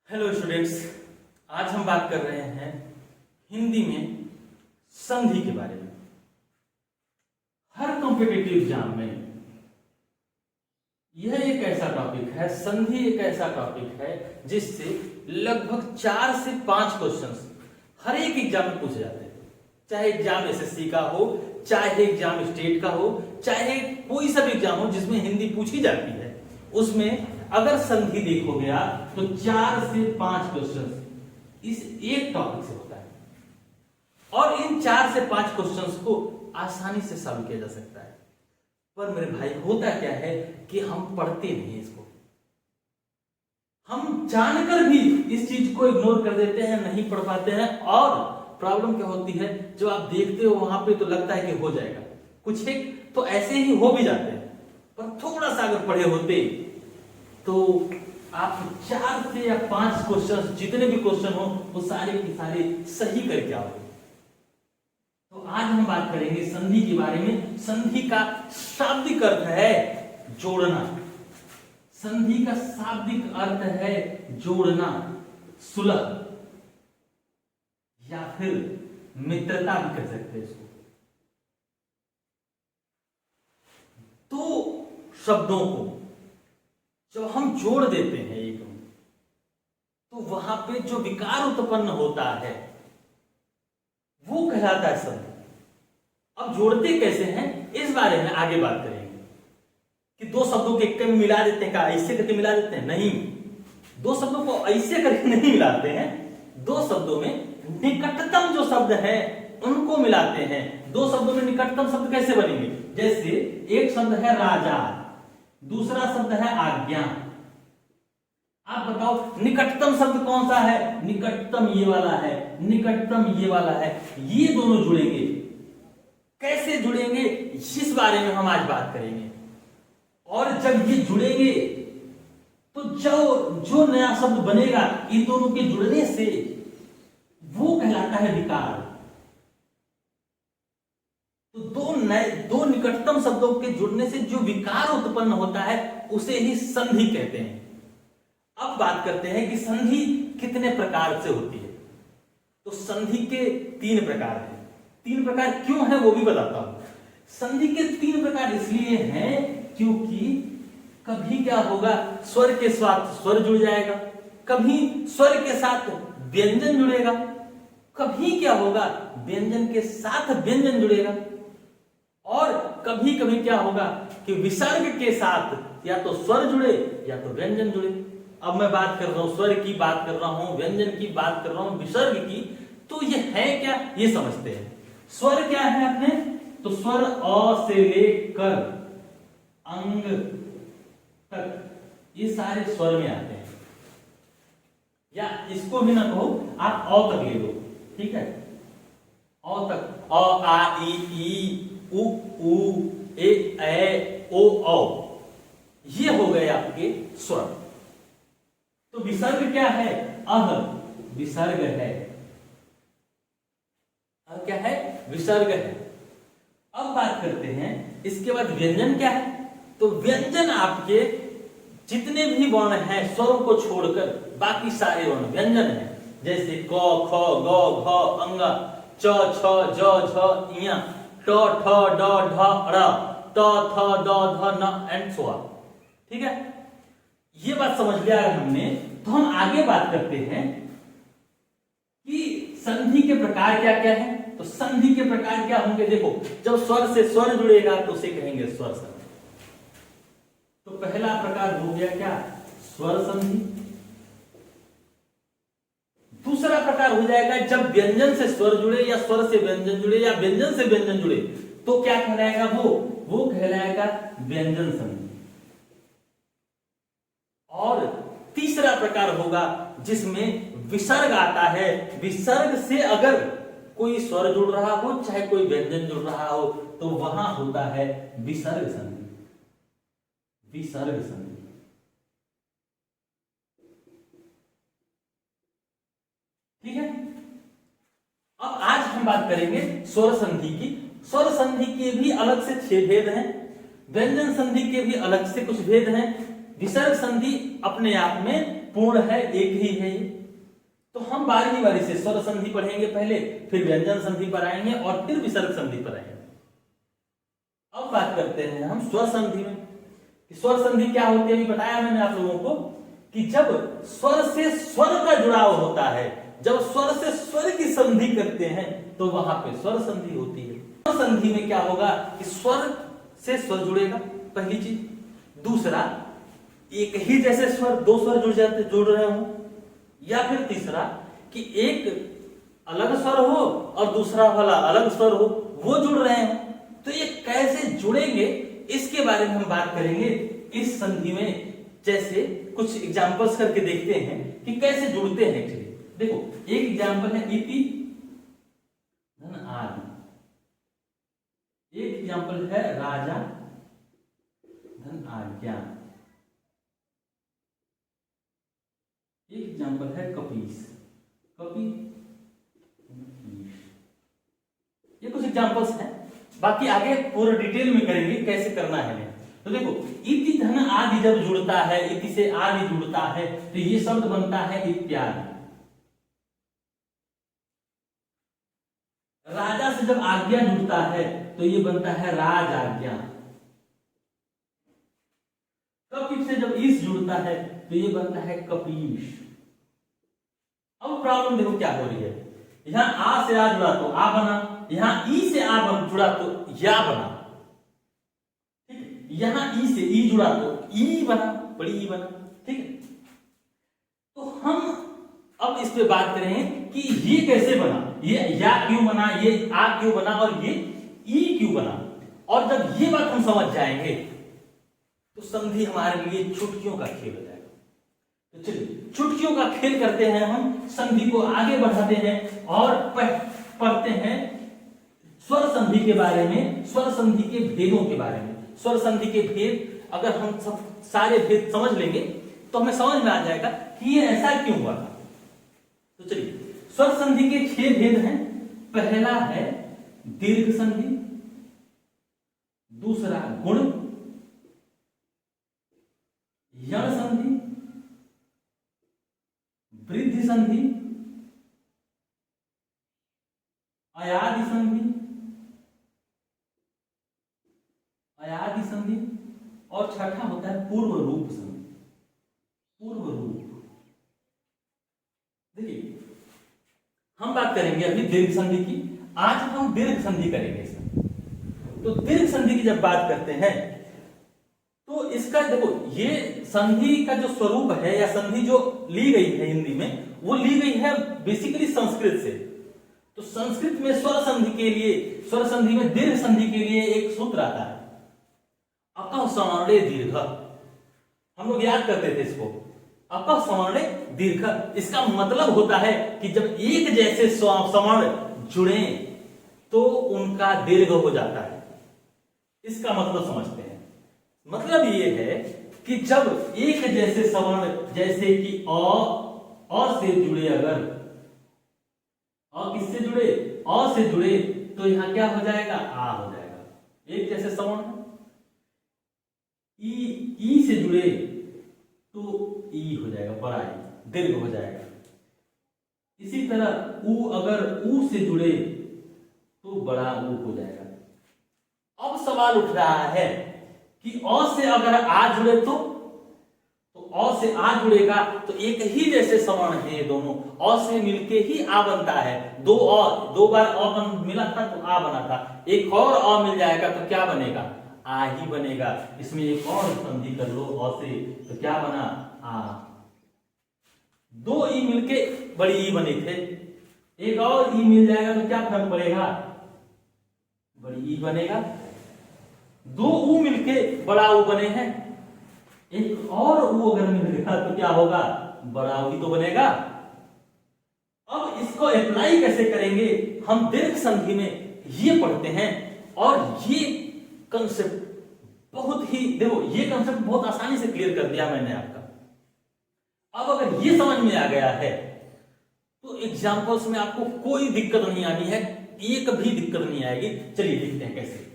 Hello students, आज हम बात कर रहे हैं हिंदी में संधि के बारे में। हर कॉम्पिटिटिव एग्जाम में यह एक ऐसा टॉपिक है, संधि एक ऐसा टॉपिक है जिससे लगभग 4 से 5 क्वेश्चंस हर एक एग्जाम में पूछे जाते हैं। चाहे एग्जाम एसएससी का हो, चाहे एग्जाम स्टेट का हो, चाहे कोई सा भी एग्जाम हो जिसमें हिंदी पूछी जाती है, उसमें अगर संधि देखोगे आप तो 4 से 5 क्वेश्चंस इस एक टॉपिक से होता है और इन 4 से 5 क्वेश्चंस को आसानी से सॉल्व किया जा सकता है। पर मेरे भाई, होता क्या है कि हम पढ़ते नहीं इसको, हम जानकर भी इस चीज को इग्नोर कर देते हैं, नहीं पढ़ पाते हैं। और प्रॉब्लम क्या होती है, जो आप देखते हो वहां पे तो लगता है कि हो जाएगा, कुछ एक तो ऐसे ही हो भी जाते हैं, पर थोड़ा सा अगर पढ़े होते तो आप 4 से या 5 क्वेश्चन, जितने भी क्वेश्चन हो वो सारे के सारे सही करके आओगे। तो आज हम बात करेंगे संधि के बारे में। संधि का शाब्दिक अर्थ है जोड़ना। संधि का शाब्दिक अर्थ है जोड़ना, सुलह या फिर मित्रता भी कह सकते हैं इसको। तो शब्दों को जब हम जोड़ देते हैं एक, तो वहां पे जो विकार उत्पन्न होता है वो कहलाता है संधि। अब जोड़ते कैसे हैं इस बारे में आगे बात करेंगे कि दो शब्दों के एक में मिला देते हैं, क्या ऐसे करके मिला देते हैं? नहीं, दो शब्दों को ऐसे करके नहीं मिलाते हैं। दो शब्दों में निकटतम जो शब्द है उनको मिलाते हैं। दो शब्दों में निकटतम शब्द कैसे बनेंगे? जैसे एक शब्द है राजा, दूसरा शब्द है आज्ञा। आप बताओ निकटतम शब्द कौन सा है? निकटतम ये वाला है, निकटतम ये वाला है। ये दोनों जुड़ेंगे, कैसे जुड़ेंगे इस बारे में हम आज बात करेंगे। और जब ये जुड़ेंगे तो जो नया शब्द बनेगा इन दोनों के जुड़ने से, वो कहलाता है विकार। तो दो निकटतम शब्दों के जुड़ने से जो विकार उत्पन्न होता है उसे ही संधि कहते हैं। अब बात करते हैं कि संधि कितने प्रकार से होती है। तो संधि के 3 प्रकार हैं। 3 प्रकार क्यों है वो भी बताता हूं। संधि के 3 प्रकार इसलिए हैं क्योंकि कभी क्या होगा, स्वर के साथ स्वर जुड़ जाएगा, कभी स्वर के साथ व्यंजन जुड़ेगा, कभी क्या होगा व्यंजन के साथ व्यंजन जुड़ेगा, और कभी कभी क्या होगा कि विसर्ग के साथ या तो स्वर जुड़े या तो व्यंजन जुड़े। अब मैं बात कर रहा हूं स्वर की, बात कर रहा हूं व्यंजन की, बात कर रहा हूं विसर्ग की। तो ये है क्या, ये समझते हैं। स्वर क्या है अपने? तो स्वर अ से लेकर अंग तक ये सारे स्वर में आते हैं। या इसको भी ना कहो, आप अ तक ले लो, ठीक है? अ तक, अ आ ई उ ऊ ए ओ औ, ये हो गए आपके स्वर। तो विसर्ग क्या है? अह विसर्ग है। अब क्या है? विसर्ग है। अब बात करते हैं इसके बाद व्यंजन क्या है। तो व्यंजन आपके जितने भी वर्ण हैं स्वरों को छोड़कर बाकी सारे वर्ण व्यंजन हैं। जैसे क ख ग घ अंग च छ ज झ इया ट ठ ड ढ ड़ त थ द ध न एंड सो ऑन। ठीक है, ये बात समझ लिया अगर हमने, तो हम आगे बात करते हैं कि संधि के प्रकार क्या क्या है। तो संधि के प्रकार क्या होंगे? देखो, जब स्वर से स्वर जुड़ेगा तो उसे कहेंगे स्वर संधि। तो पहला प्रकार हो गया क्या? स्वर संधि। दूसरा प्रकार हो जाएगा जब व्यंजन से स्वर जुड़े या स्वर से व्यंजन जुड़े या व्यंजन से व्यंजन जुड़े, तो क्या कहलाएगा? वो कहलाएगा व्यंजन संधि। और तीसरा प्रकार होगा जिसमें विसर्ग आता है। विसर्ग से अगर कोई स्वर जुड़ रहा हो चाहे कोई व्यंजन जुड़ रहा हो तो वहां होता है विसर्ग संधि। विसर्ग संधि। ठीक है, अब आज हम बात करेंगे स्वर संधि की। स्वर संधि के भी अलग से 6 भेद हैं, व्यंजन संधि के भी अलग से कुछ भेद हैं, विसर्ग संधि अपने आप में पूर्ण है, एक ही है ये। तो हम बारी बारी से स्वर संधि पढ़ेंगे पहले, फिर व्यंजन संधि पर आएंगे और फिर विसर्ग संधि पर आएंगे। अब बात करते हैं हम स्वर संधि में। स्वर संधि क्या होती है, अभी बताया मैंने आप लोगों को कि जब स्वर से स्वर का जुड़ाव होता है, जब स्वर से स्वर की संधि करते हैं तो वहां पे स्वर संधि होती है। स्वर संधि में क्या होगा कि स्वर से स्वर जुड़ेगा, पहली चीज। दूसरा, एक ही जैसे स्वर, दो स्वर जुड़ रहे हो, या फिर तीसरा कि एक अलग स्वर हो और दूसरा वाला अलग स्वर हो, वो जुड़ रहे हो। तो ये कैसे जुड़ेंगे इसके बारे में हम बात करेंगे इस संधि में। जैसे कुछ एग्जांपल्स करके देखते हैं कि कैसे जुड़ते हैं। देखो, एक एग्जांपल है इति धन आदि, एक एग्जांपल है राजा धन आज्ञा, एक एग्जांपल है कपीस, कपि, ये कुछ एग्जांपल्स हैं। बाकी आगे पूरा डिटेल में करेंगे कैसे करना है। तो देखो, इति धन आदि जब जुड़ता है, इति से आदि जुड़ता है तो ये शब्द बनता है इत्यादि। राजा से जब आज्ञा जुड़ता है तो ये बनता है राज आज्ञा। कपि से जब ईश जुड़ता है तो ये बनता है कपीश। अब प्रॉब्लम देखो क्या हो रही है, यहां आ से आ जुड़ा तो आ बना, यहां ई से आ जुड़ा तो या बना, ठीक है। यहां ई से ई जुड़ा तो ई बना, बड़ी ई बना, ठीक है। तो हम अब इस पे बात करें कि ये कैसे बना, ये या क्यों बना, ये आ क्यों बना और ये ई क्यों बना। और जब ये बात हम समझ जाएंगे तो संधि हमारे लिए चुटकियों का खेल हो जाएगा। तो चलिए चुटकियों का खेल करते हैं, हम संधि को आगे बढ़ाते हैं और पढ़ते हैं स्वर संधि के बारे में, स्वर संधि के भेदों के बारे में। स्वर संधि के भेद अगर हम सब सारे भेद समझ लेंगे तो हमें समझ में आ जाएगा कि ये ऐसा क्यों हुआ था। तो चलिए, स्वर संधि के 6 भेद हैं। पहला है दीर्घ संधि, दूसरा गुण, यण संधि, वृद्धि संधि, अयादि संधि, अयादि संधि और छठा होता है पूर्व रूप संधि। पूर्व रूप, देखिए हम बात करेंगे अभी दीर्घ संधि की। आज हम दीर्घ संधि करेंगे इसमें। तो दीर्घ संधि की जब बात करते हैं तो इसका देखो, ये संधि का जो स्वरूप है या संधि जो ली गई है हिंदी में, वो ली गई है बेसिकली संस्कृत से। तो संस्कृत में स्वर संधि के लिए, स्वर संधि में दीर्घ संधि के लिए एक सूत्र आता है, अकः सवर्णे दीर्घ। हम लोग याद करते थे इसको, अकः सवर्णे दीर्घ। इसका मतलब होता है कि जब एक जैसे स्वर्ण जुड़े तो उनका दीर्घ हो जाता है। इसका मतलब समझते हैं। मतलब ये है कि जब एक जैसे सवर्ण, जैसे कि अ से जुड़े, अगर अ किससे जुड़े, अ से जुड़े तो यहां क्या हो जाएगा, आ हो जाएगा। एक जैसे सवर्ण ई से जुड़े तो ई हो जाएगा, बड़ा ई, दीर्घ हो जाएगा। इसी तरह ऊ अगर ऊ से जुड़े तो बड़ा ऊ हो जाएगा। अब सवाल उठ रहा है कि अ से अगर आ जुड़े तो अ से आ जुड़ेगा तो एक ही जैसे सवर्ण है दोनों, अ से मिलके ही आ बनता है। दो बार अ मिला था तो आ बना था, एक और अ मिल जाएगा तो क्या बनेगा, आ ही बनेगा। इसमें एक और संधि कर लो अ से तो क्या बना, आ। दो ई मिलके बड़ी ई बने थे, एक और ई मिल जाएगा तो क्या फर्क पड़ेगा, बड़ी ई बनेगा। दो ऊ मिलके बड़ा ऊ बने हैं, एक और ऊ अगर मिलेगा तो क्या होगा, बड़ा ऊ ही तो बनेगा। अब इसको अप्लाई कैसे करेंगे, हम दीर्घ संधि में ये पढ़ते हैं और ये कंसेप्ट बहुत ही, देखो ये कंसेप्ट बहुत आसानी से क्लियर कर दिया मैंने आपका। अब अगर ये समझ में आ गया है तो एग्जाम्पल्स में आपको कोई दिक्कत नहीं आनी है, एक भी दिक्कत नहीं आएगी। चलिए देखते हैं कैसे।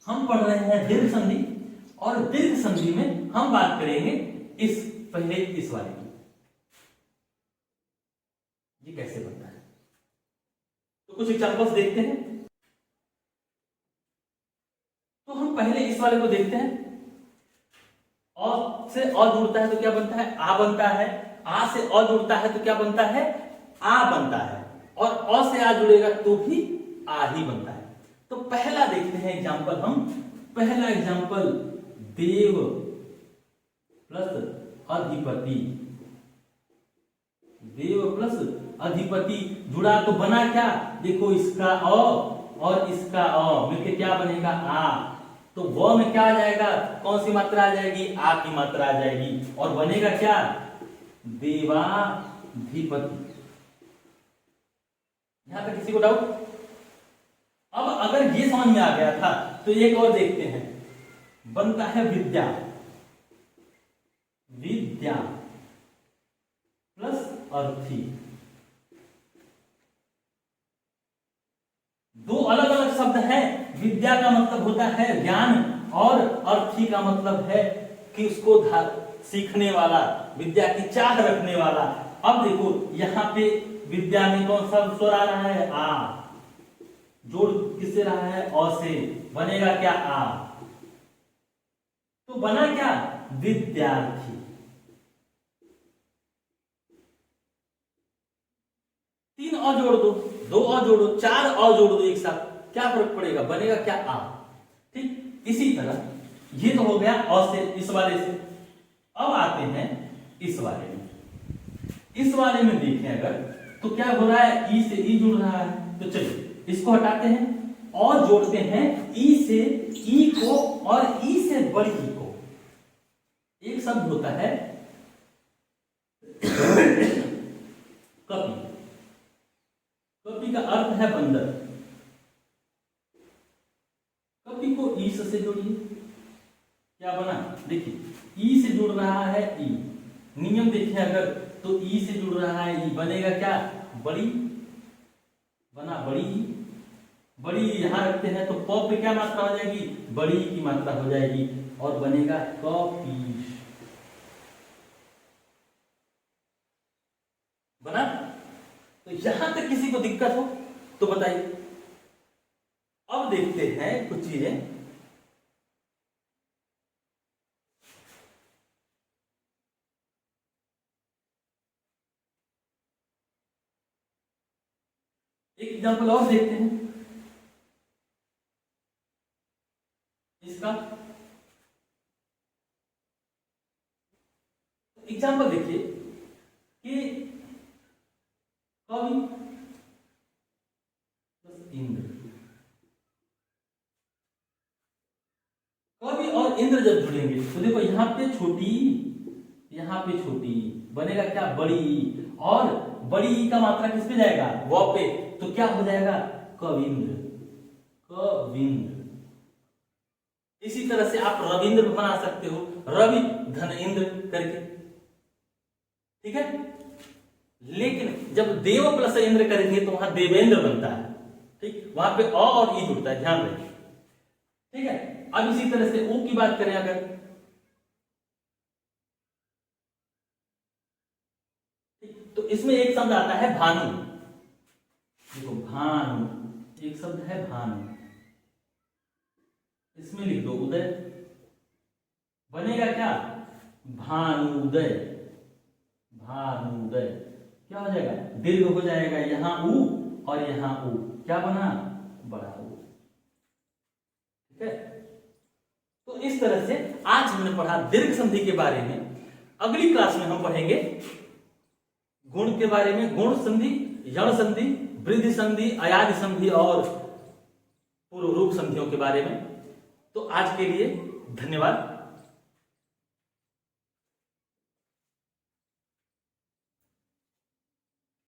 हम पढ़ रहे हैं दीर्घ संधि और दीर्घ संधि में हम बात करेंगे इस पहले इस वाले की, ये कैसे बनता है। तो कुछ एग्जांपल्स देखते हैं। तो हम पहले इस वाले को देखते हैं। अ से अ जुड़ता है तो क्या बनता है, आ बनता है। आ से अ जुड़ता है तो क्या बनता है, आ बनता है। और अ से आ जुड़ेगा तो भी आ ही बनता है। तो पहला देखते हैं एग्जांपल हम। पहला एग्जांपल देव प्लस अधिपति। देव प्लस अधिपति जुड़ा तो बना क्या, देखो इसका अ और इसका अ मिलके क्या बनेगा, आ। तो व में क्या आ जाएगा, कौन सी मात्रा आ जाएगी, आ की मात्रा आ जाएगी। और बनेगा क्या, देवाधिपति। यहां तक किसी को डाउट। अब अगर ये समझ में आ गया था तो एक और देखते हैं। बनता है विद्या। विद्या प्लस अर्थी। दो अलग अलग शब्द हैं। विद्या का मतलब होता है ज्ञान और अर्थी का मतलब है कि उसको सीखने वाला, विद्या की चाह रखने वाला। अब देखो यहां पे विद्या में कौन सा स्वर आ रहा है, आ। जोड़ किससे रहा है, अ से। बनेगा क्या, आ। तो बना क्या, विद्यार्थी। तीन अ जोड़ दो, दो अ जोड़ो, चार अ जोड़ दो एक साथ, क्या फर्क पड़ेगा, बनेगा क्या, आ। ठीक, इसी तरह ये तो हो गया अ से, इस वाले से। अब आते हैं इस वाले में। इस वाले में देखें अगर तो क्या हो रहा है, ई से ई जुड़ रहा है। तो चलिए इसको हटाते हैं और जोड़ते हैं ई से ई को और ई से बड़ी ई को। एक शब्द होता है कपि। कपि का अर्थ है बंदर। कपि को ई से जोड़िए, क्या बना, देखिए ई से जुड़ रहा है ई। नियम देखिए अगर तो ई से जुड़ रहा है ई, बनेगा क्या, बड़ी। बना बड़ी। बड़ी यहां रखते हैं तो प पे क्या मात्रा हो जाएगी, बड़ी की मात्रा हो जाएगी और बनेगा कपीश। बना। तो यहां तक किसी को दिक्कत हो तो बताइए। अब देखते हैं कुछ चीजें। एक एग्जांपल और देखते हैं इसका। एग्जांपल देखिए कि कवि प्लस इंद्र। कवि और इंद्र जब जुड़ेंगे तो देखो यहां पे छोटी, यहां पे छोटी, बनेगा क्या, बड़ी। और बड़ी का मात्रा किस पे जाएगा, व पे। तो क्या हो जाएगा, कविंद्र। कविंद्र। इसी तरह से आप रविंद्र बना सकते हो, रवि धन इंद्र करके। ठीक है। लेकिन जब देव प्लस इंद्र करेंगे तो वहां देवेंद्र बनता है। ठीक, वहां पे अ और ई जुड़ता है, ध्यान रखिए। ठीक है। अब इसी तरह से ऊ की बात करें अगर, तो इसमें एक शब्द आता है भानु। देखो भानु, एक शब्द है भानु। इसमें लिख दो उदय। बनेगा क्या, भानुदय। भानुदय क्या हो जाएगा, दीर्घ हो जाएगा, यहां ऊ और यहां ऊ, क्या बना, बड़ा ऊ। ठीक है। तो इस तरह से आज हमने पढ़ा दीर्घ संधि के बारे में। अगली क्लास में हम पढ़ेंगे गुण के बारे में, गुण संधि, यण संधि, वृद्धि संधि, अयादि संधि और पूर्व रूप संधियों के बारे में। तो आज के लिए धन्यवाद।